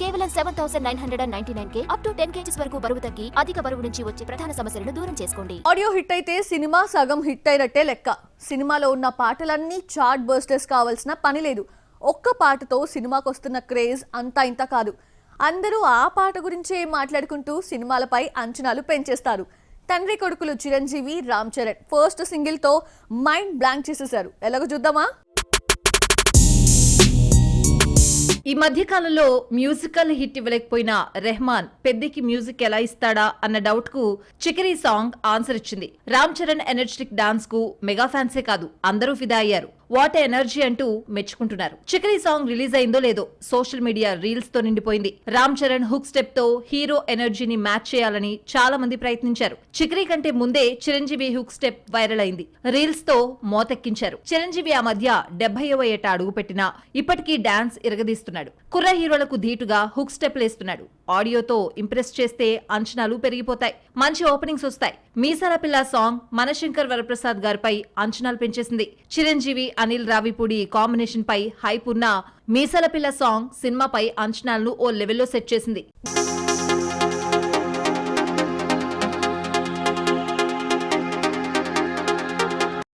కేవలం 7,999K up to 10 kgs వరకు బరువు తగ్గి అధిక బరువు నుంచి వచ్చే ప్రధాన సమస్యలను దూరం చేసుకోండి. ఆడియో హిట్ అయితే సినిమా సగం హిట్ అయినట్టే లెక్క. సినిమాలో ఉన్న పాటలన్నీ చార్ట్ బస్టర్స్ కావాల్సిన పని లేదు. ఒక్క పాటతో సినిమాకు వస్తున్న క్రేజ్ అంతా ఇంత కాదు. అందరూ ఆ పాట గురించే మాట్లాడుకుంటూ సినిమాలపై అంచనాలు పెంచేస్తారు. తండ్రి కొడుకులు చిరంజీవి, రామ్ చరణ్ ఫస్ట్ సింగిల్ తో మైండ్ బ్లాంక్ చేసేశారు. ఎలాగో చూద్దామా? ఈ మధ్య కాలంలో మ్యూజికల్ హిట్ ఇవ్వలేకపోయిన రెహమాన్ పెద్దికి మ్యూజిక్ ఎలా ఇస్తాడా అన్న డౌట్ కు చికరీ సాంగ్ ఆన్సర్ ఇచ్చింది. రామ్ చరణ్ ఎనర్జెటిక్ డాన్స్ కు మెగా ఫ్యాన్సే కాదు అందరూ ఫిదా అయ్యారు. వాట్ ఎనర్జీ అంటూ మెచ్చుకుంటున్నారు. చికరీ సాంగ్ రిలీజ్ అయిందో లేదో సోషల్ మీడియా రీల్స్ తో నిండిపోయింది. రామ్ చరణ్ హుక్ స్టెప్ తో హీరో ఎనర్జీని మ్యాచ్ చేయాలని చాలా మంది ప్రయత్నించారు. చికరీ కంటే ముందే చిరంజీవి హుక్ స్టెప్ వైరల్ అయింది. రీల్స్ తో మోతెక్కించారు. చిరంజీవి ఆ మధ్య 70వ ఏట అడుగు పెట్టినా ఇప్పటికీ డాన్స్ ఇరగదీస్తున్నాడు. కుర్ర హీరోలకు ధీటుగా హుక్ స్టెప్ లేస్తున్నాడు. ఆడియోతో ఇంప్రెస్ చేస్తే అంచనాలు పెరిగిపోతాయి. మంచి ఓపెనింగ్స్ వస్తాయి. మీసాల పిల్ల సాంగ్ మనశంకర్ వరప్రసాద్ గారిపై అంచనాలు పెంచేసింది. చిరంజీవి, అనిల్ రావిపూడి కాంబినేషన్ పై హైప్ ఉన్న మీసాల పిల్ల సాంగ్ సినిమాపై అంచనాలను ఓ లెవెల్లో సెట్ చేసింది.